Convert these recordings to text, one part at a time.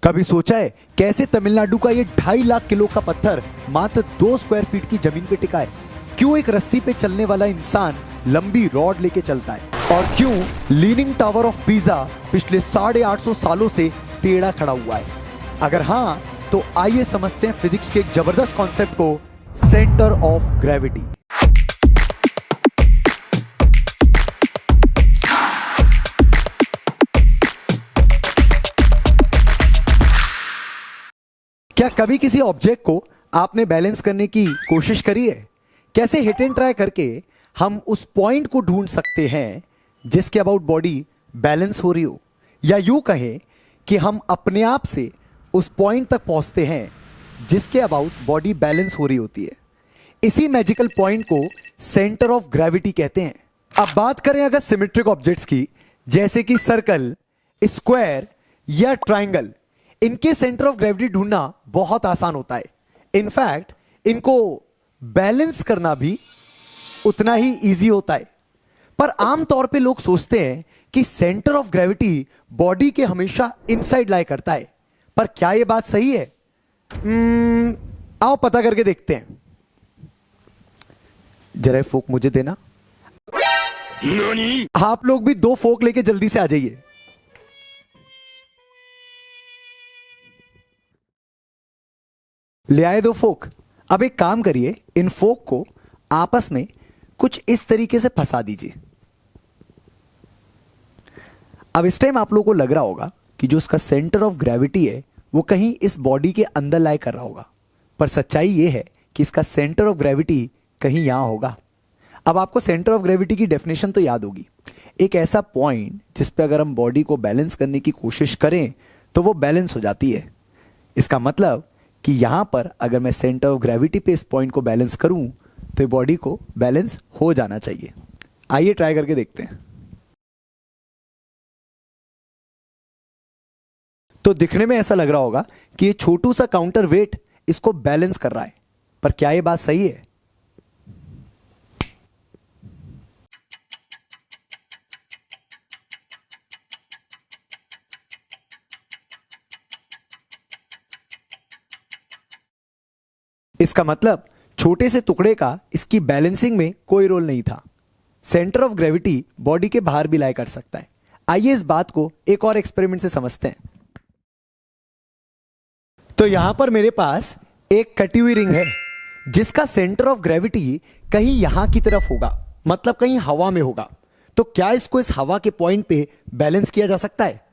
कभी सोचा है कैसे तमिलनाडु का ये 2.5 लाख किलो का पत्थर मात्र 2 स्क्वायर फीट की जमीन पे टिका है? क्यों एक रस्सी पे चलने वाला इंसान लंबी रॉड लेके चलता है? और क्यों लीनिंग टावर ऑफ पीजा पिछले 850 सालों से टेढ़ा खड़ा हुआ है? अगर हाँ, तो आइए समझते हैं फिजिक्स के एक जबरदस्त कॉन्सेप्ट को, सेंटर ऑफ ग्रेविटी। क्या कभी किसी ऑब्जेक्ट को आपने बैलेंस करने की कोशिश करी है? कैसे हिट एंड ट्राई करके हम उस पॉइंट को ढूंढ सकते हैं जिसके अबाउट बॉडी बैलेंस हो रही हो, या यूं कहें कि हम अपने आप से उस पॉइंट तक पहुंचते हैं जिसके अबाउट बॉडी बैलेंस हो रही होती है। इसी मैजिकल पॉइंट को सेंटर ऑफ ग्रेविटी कहते हैं। अब बात करें अगर सिमेट्रिक ऑब्जेक्ट्स की, जैसे कि सर्कल, स्क्वायर या ट्राइंगल, इनके सेंटर ऑफ ग्रेविटी ढूंढना बहुत आसान होता है। इनफैक्ट इनको बैलेंस करना भी उतना ही इजी होता है। पर आमतौर पे लोग सोचते हैं कि सेंटर ऑफ ग्रेविटी बॉडी के हमेशा इनसाइड लाई करता है। पर क्या यह बात सही है? आओ पता करके देखते हैं। जरा फोक मुझे देना। आप लोग भी 2 फोक लेके जल्दी से आ जाइए। ले आए 2 फोक। अब एक काम करिए, इन फोक को आपस में कुछ इस तरीके से फंसा दीजिए। अब इस टाइम आप लोगों को लग रहा होगा कि जो उसका सेंटर ऑफ ग्रेविटी है वो कहीं इस बॉडी के अंदर लाई कर रहा होगा, पर सच्चाई ये है कि इसका सेंटर ऑफ ग्रेविटी कहीं यहां होगा। अब आपको सेंटर ऑफ ग्रेविटी की डेफिनेशन तो याद होगी, एक ऐसा पॉइंट जिस पे अगर हम बॉडी को बैलेंस करने की कोशिश करें तो वो बैलेंस हो जाती है। इसका मतलब कि यहां पर अगर मैं सेंटर ऑफ ग्रेविटी पे इस पॉइंट को बैलेंस करूं तो बॉडी को बैलेंस हो जाना चाहिए। आइए ट्राई करके देखते हैं। तो दिखने में ऐसा लग रहा होगा कि ये छोटू सा काउंटर वेट इसको बैलेंस कर रहा है, पर क्या ये बात सही है? इसका मतलब छोटे से टुकड़े का इसकी बैलेंसिंग में कोई रोल नहीं था। सेंटर ऑफ ग्रेविटी बॉडी के बाहर भी लाई कर सकता है। आइए इस बात को एक और एक्सपेरिमेंट से समझते हैं। तो यहां पर मेरे पास एक कटी हुई रिंग है जिसका सेंटर ऑफ ग्रेविटी कहीं यहां की तरफ होगा, मतलब कहीं हवा में होगा। तो क्या इसको इस हवा के पॉइंट पे बैलेंस किया जा सकता है?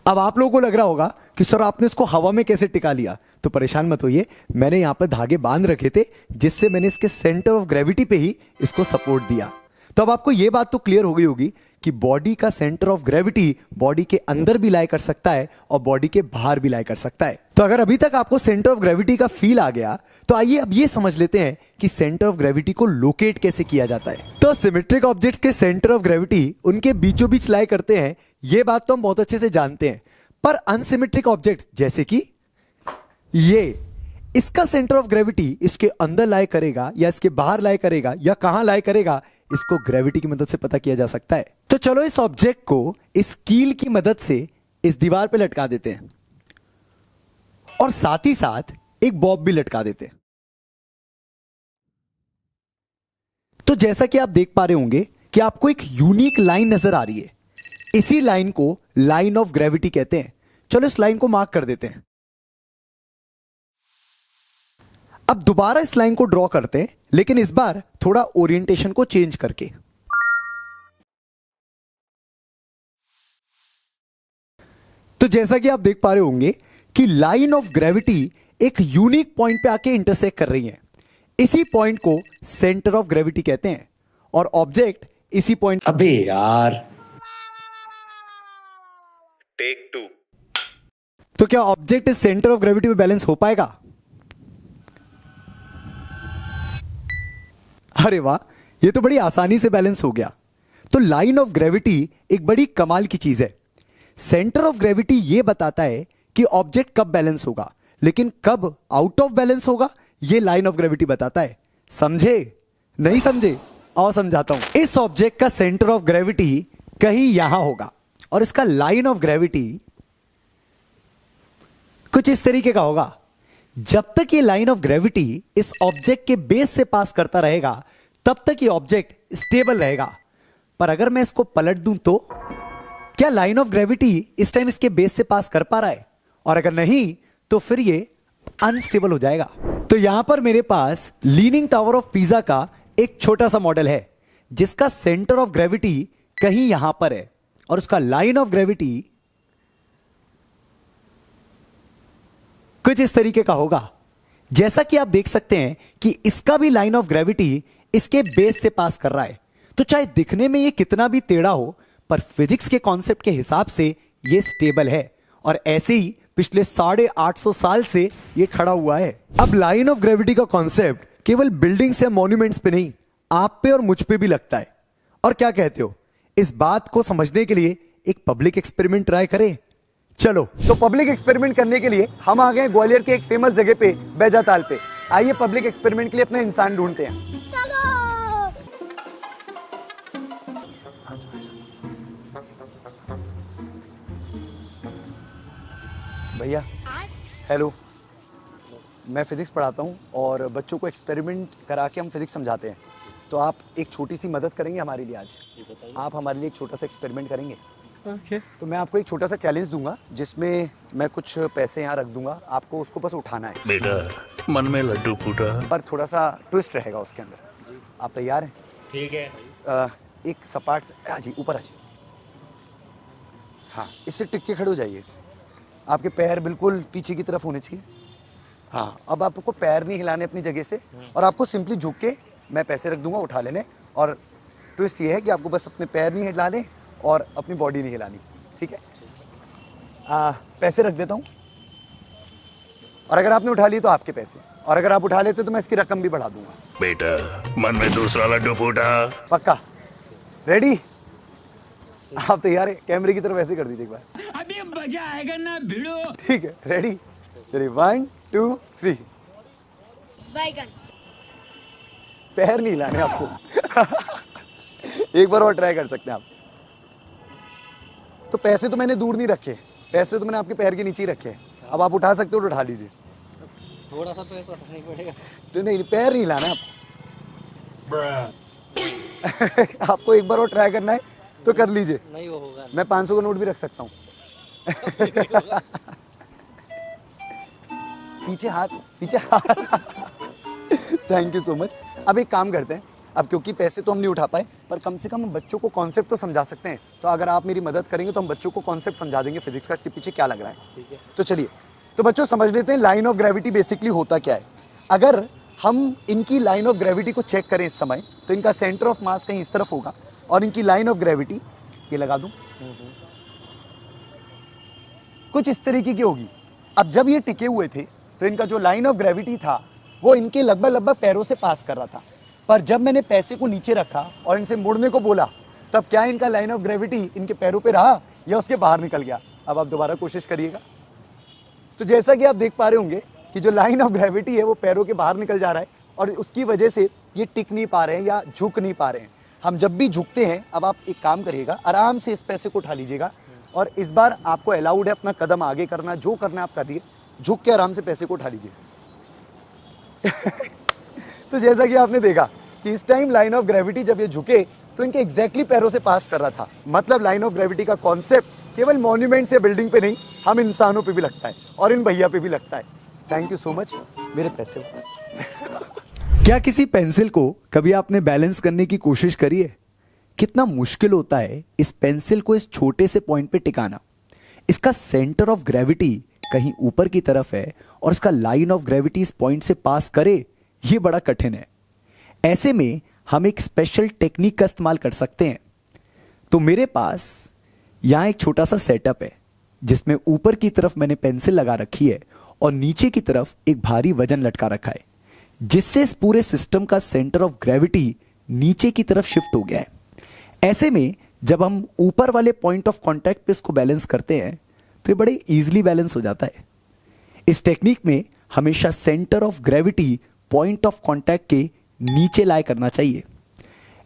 अब आप लोगों को लग रहा होगा कि सर आपने इसको हवा में कैसे टिका लिया? तो परेशान मत होइए, मैंने यहां पर धागे बांध रखे थे जिससे मैंने इसके सेंटर ऑफ ग्रेविटी पे ही इसको सपोर्ट दिया। तो अब आपको यह बात तो क्लियर हो गई होगी कि बॉडी का सेंटर ऑफ ग्रेविटी बॉडी के अंदर भी लाई कर सकता है और बॉडी के बाहर भी लाई कर सकता है। तो अगर अभी तक आपको सेंटर ऑफ ग्रेविटी का फील आ गया तो आइए अब ये समझ लेते हैं कि सेंटर ऑफ ग्रेविटी को लोकेट कैसे किया जाता है। तो सिमेट्रिक ऑब्जेक्ट्स के सेंटर ऑफ ग्रेविटी उनके बीचों बीच लाई करते हैं, ये बात तो हम बहुत अच्छे से जानते हैं। पर अनसिमेट्रिक ऑब्जेक्ट जैसे कि ये, इसका सेंटर ऑफ ग्रेविटी इसके अंदर लाई करेगा या इसके बाहर लाई करेगा या कहां लाई करेगा, इसको ग्रेविटी की मदद से पता किया जा सकता है। तो चलो इस ऑब्जेक्ट को इस कील की मदद से इस दीवार पे लटका देते हैं और साथ ही साथ एक बॉब भी लटका देते हैं। तो जैसा कि आप देख पा रहे होंगे कि आपको एक यूनिक लाइन नजर आ रही है। इसी लाइन को लाइन ऑफ ग्रेविटी कहते हैं। चलो इस लाइन को मार्क कर देते हैं। अब दोबारा इस लाइन को ड्रॉ करते हैं, लेकिन इस बार थोड़ा ओरिएंटेशन को चेंज करके। तो जैसा कि आप देख पा रहे होंगे कि लाइन ऑफ ग्रेविटी एक यूनिक पॉइंट पे आके इंटरसेक्ट कर रही है। इसी पॉइंट को सेंटर ऑफ ग्रेविटी कहते हैं और ऑब्जेक्ट इसी पॉइंट। अबे यार, टेक 2। तो क्या ऑब्जेक्ट इस सेंटर ऑफ ग्रेविटी पे बैलेंस हो पाएगा? अरे वाह, ये तो बड़ी आसानी से बैलेंस हो गया। तो लाइन ऑफ ग्रेविटी एक बड़ी कमाल की चीज है। सेंटर ऑफ ग्रेविटी ये बताता है कि ऑब्जेक्ट कब बैलेंस होगा, लेकिन कब आउट ऑफ बैलेंस होगा ये लाइन ऑफ ग्रेविटी बताता है। समझे? नहीं समझे? आओ समझाता हूं। इस ऑब्जेक्ट का सेंटर ऑफ ग्रेविटी कहीं यहां होगा और इसका लाइन ऑफ ग्रेविटी कुछ इस तरीके का होगा। जब तक ये लाइन ऑफ ग्रेविटी इस ऑब्जेक्ट के बेस से पास करता रहेगा तब तक ये ऑब्जेक्ट स्टेबल रहेगा। पर अगर मैं इसको पलट दूं तो क्या लाइन ऑफ ग्रेविटी इस टाइम इसके बेस से पास कर पा रहा है? और अगर नहीं तो फिर ये अनस्टेबल हो जाएगा। तो यहां पर मेरे पास लीनिंग टावर ऑफ पीसा का एक छोटा सा मॉडल है जिसका सेंटर ऑफ ग्रेविटी कहीं यहां पर है और उसका लाइन ऑफ ग्रेविटी कुछ इस तरीके का होगा। जैसा कि आप देख सकते हैं कि इसका भी लाइन ऑफ ग्रेविटी इसके बेस से पास कर रहा है। तो चाहे दिखने में ये कितना भी टेढ़ा हो पर फिजिक्स के कॉन्सेप्ट के हिसाब से ये स्टेबल है और ऐसे ही पिछले 850 साल से ये खड़ा हुआ है। अब लाइन ऑफ ग्रेविटी का कॉन्सेप्ट केवल बिल्डिंग्स या मॉन्यूमेंट्स पे नहीं, आप पे और मुझ पे भी लगता है। और क्या कहते हो, इस बात को समझने के लिए एक पब्लिक एक्सपेरिमेंट ट्राई करें? चलो, तो पब्लिक एक्सपेरिमेंट करने के लिए हम आ गए ग्वालियर के एक फेमस जगह पे, बैजाताल पे। आइए पब्लिक एक्सपेरिमेंट के लिए अपना इंसान ढूंढते हैं। भैया हेलो, मैं फिजिक्स पढ़ाता हूँ और बच्चों को एक्सपेरिमेंट करा के हम फिजिक्स समझाते हैं। तो आप एक छोटी सी मदद करेंगे हमारे लिए आज? आप हमारे लिए एक छोटा सा एक्सपेरिमेंट करेंगे? ओके। तो मैं आपको एक छोटा सा चैलेंज दूंगा जिसमें मैं कुछ पैसे यहाँ रख दूंगा, आपको उसको बस उठाना है। बेटा मन में लड्डू फूटा। पर थोड़ा सा ट्विस्ट रहेगा उसके अंदर। आप तैयार हैं? ठीक है। एक सपाट से हाँ जी, ऊपर आ जाइए। हाँ, इससे टिक के खड़े हो जाइए। आपके पैर बिल्कुल पीछे की तरफ होने चाहिए। हाँ, अब आपको पैर नहीं हिलाने अपनी जगह से और आपको सिंपली झुक के मैं पैसे रख दूंगा, उठा लेने। और ट्विस्ट ये है कि आपको बस अपने पैर नहीं हिलाने और अपनी बॉडी नहीं हिलानी, ठीक है? पैसे रख देता हूँ और अगर आपने उठा लिए तो आपके पैसे, और अगर आप उठा लेते तो मैं इसकी रकम भी बढ़ा दूंगा। बेटा मन में दूसरा लड्डू फूटा। पक्का? रेडी? आप तैयार है? कैमरे की तरफ ऐसे कर दीजिए एक बार। अभी मजा आएगा ना भिड़ो। ठीक है, रेडी? चलिए 1 2 3। बैगन। पैर नहीं हिलाने आपको। एक बार और ट्राई कर सकते हैं आप। तो पैसे तो मैंने दूर नहीं रखे, पैसे तो मैंने आपके पैर के नीचे ही रखे। अब आप उठा सकते हो तो उठा लीजिए। थोड़ा सा तो ऐसा उठाना ही पड़ेगा। तो नहीं, पैर नहीं हिलाना आप। आपको एक बार और ट्राई करना है तो कर लीजिए। नहीं वो होगा। मैं 500 का नोट भी रख सकता हूँ। पीछे हाथ, पीछे हाथ। Thank you so much. अब एक काम करते हैं, अब क्योंकि पैसे तो हम नहीं उठा पाए पर कम से कम हम बच्चों को कॉन्सेप्ट तो समझा सकते हैं। तो अगर आप मेरी मदद करेंगे तो हम बच्चों को कॉन्सेप्ट समझा देंगे फिजिक्स का, इसके पीछे क्या लग रहा है। ठीक है। तो चलिए, तो बच्चों समझ लेते हैं लाइन ऑफ ग्रेविटी बेसिकली होता क्या है। अगर हम इनकी लाइन ऑफ ग्रेविटी को चेक करें इस समय, तो इनका सेंटर ऑफ मास कहीं इस तरफ होगा और इनकी लाइन ऑफ ग्रेविटी ये लगा दूं कुछ इस तरीके की होगी। अब जब ये टिके हुए थे तो इनका जो लाइन ऑफ ग्रेविटी था वो इनके लगभग पैरों से पास कर रहा था। पर जब मैंने पैसे को नीचे रखा और इनसे मुड़ने को बोला, तब क्या इनका लाइन ऑफ ग्रेविटी इनके पैरों पे रहा या उसके बाहर निकल गया? अब आप दोबारा कोशिश करिएगा। तो जैसा कि आप देख पा रहे होंगे कि जो लाइन ऑफ ग्रेविटी है वो पैरों के बाहर निकल जा रहा है और उसकी वजह से ये टिक नहीं पा रहे हैं या झुक नहीं पा रहे हैं। हम जब भी झुकते हैं, अब आप एक काम करिएगा, आराम से इस पैसे को उठा लीजिएगा और इस बार आपको अलाउड है अपना कदम आगे करना, जो करना आप करिए। झुक के आराम से पैसे को उठा लीजिए। तो जैसा कि आपने देखा कि इस टाइम लाइन ऑफ ग्रेविटी जब ये झुके तो इनके एग्जैक्टली पैरों से पास कर रहा था। मतलब लाइन ऑफ ग्रेविटी का कॉन्सेप्ट केवल मॉन्यूमेंट्स या बिल्डिंग पे नहीं, हम इंसानों पे भी लगता है और इन भैया पे भी लगता है। Thank you so much. मेरे पैसे वापस। क्या किसी पेंसिल को कभी आपने बैलेंस करने की कोशिश करी है? कितना मुश्किल होता है इस पेंसिल को इस छोटे से पॉइंट पे टिकाना। इसका सेंटर ऑफ ग्रेविटी कहीं ऊपर की तरफ है और इसका लाइन ऑफ ग्रेविटी इस पॉइंट से पास करे, ये बड़ा कठिन है। ऐसे में हम एक स्पेशल टेक्निक का इस्तेमाल कर सकते हैं। तो मेरे पास यहां एक छोटा सा सेटअप है जिसमें ऊपर की तरफ मैंने पेंसिल लगा रखी है और नीचे की तरफ एक भारी वजन लटका रखा है, जिससे इस पूरे सिस्टम का सेंटर ऑफ ग्रेविटी नीचे की तरफ शिफ्ट हो गया है। ऐसे में जब हम ऊपर वाले पॉइंट ऑफ कांटेक्ट पे इसको बैलेंस करते हैं तो ये बड़े इजीली बैलेंस हो जाता है। इस टेक्निक में हमेशा centre of gravity point of contact के नीचे लाए करना चाहिए।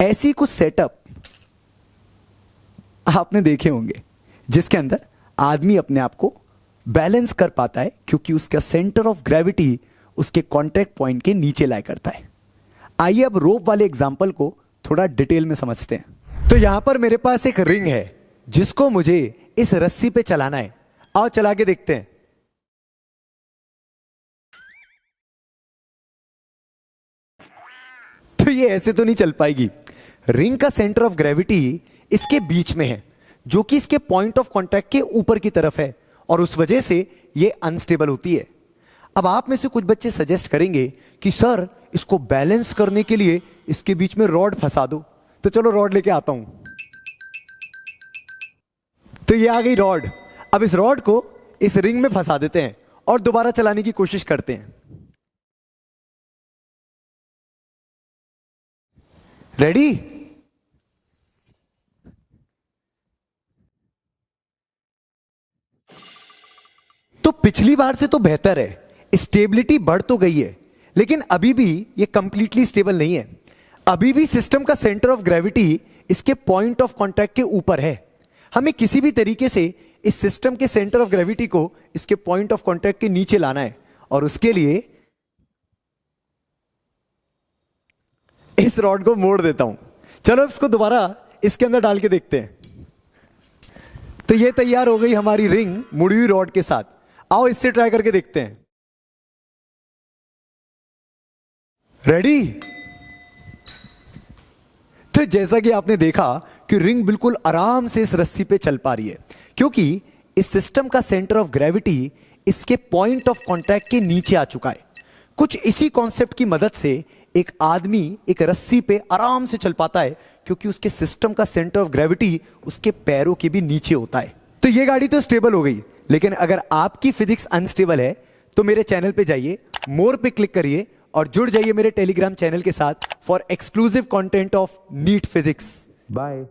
ऐसी कुछ सेटअप आपने देखे होंगे जिसके अंदर आदमी अपने आप को बैलेंस कर पाता है क्योंकि उसका सेंटर ऑफ ग्रेविटी उसके कॉन्टैक्ट पॉइंट के नीचे लाया करता है। आइए अब रोप वाले एग्जाम्पल को थोड़ा डिटेल में समझते हैं। तो यहां पर मेरे पास एक रिंग है जिसको मुझे इस रस्सी पे चलाना है। आओ चला के देखते हैं। तो ये ऐसे तो नहीं चल पाएगी। रिंग का सेंटर ऑफ ग्रेविटी इसके बीच में है जो कि इसके पॉइंट ऑफ कांटेक्ट के ऊपर की तरफ है और उस वजह से ये अनस्टेबल होती है। अब आप में से कुछ बच्चे सजेस्ट करेंगे कि सर इसको बैलेंस करने के लिए इसके बीच में रॉड फंसा दो। तो चलो रॉड लेके आता हूं। तो ये आ गई रॉड। अब इस रॉड को इस रिंग में फंसा देते हैं और दोबारा चलाने की कोशिश करते हैं। रेडी? तो पिछली बार से तो बेहतर है, स्टेबिलिटी बढ़ तो गई है, लेकिन अभी भी ये कंप्लीटली स्टेबल नहीं है। अभी भी सिस्टम का सेंटर ऑफ ग्रेविटी इसके पॉइंट ऑफ कांटेक्ट के ऊपर है। हमें किसी भी तरीके से इस सिस्टम के सेंटर ऑफ ग्रेविटी को इसके पॉइंट ऑफ कांटेक्ट के नीचे लाना है और उसके लिए इस रॉड को मोड़ देता हूं। चलो इसको दोबारा इसके अंदर डाल के देखते हैं। तो ये तैयार हो गई हमारी रिंग मुड़ी हुई रॉड के साथ। आओ इससे ट्राई करके देखते हैं। रेडी? तो जैसा कि आपने देखा कि रिंग बिल्कुल आराम से इस रस्सी पे चल पा रही है क्योंकि इस सिस्टम का सेंटर ऑफ ग्रेविटी इसके पॉइंट ऑफ कांटेक्ट के नीचे आ चुका है। कुछ इसी कॉन्सेप्ट की मदद से एक आदमी एक रस्सी पे आराम से चल पाता है क्योंकि उसके सिस्टम का सेंटर ऑफ ग्रेविटी उसके पैरों के भी नीचे होता है। तो ये गाड़ी तो स्टेबल हो गई, लेकिन अगर आपकी फिजिक्स अनस्टेबल है तो मेरे चैनल पे जाइए, मोर पे क्लिक करिए और जुड़ जाइए मेरे टेलीग्राम चैनल के साथ for exclusive content of NEET physics. Bye.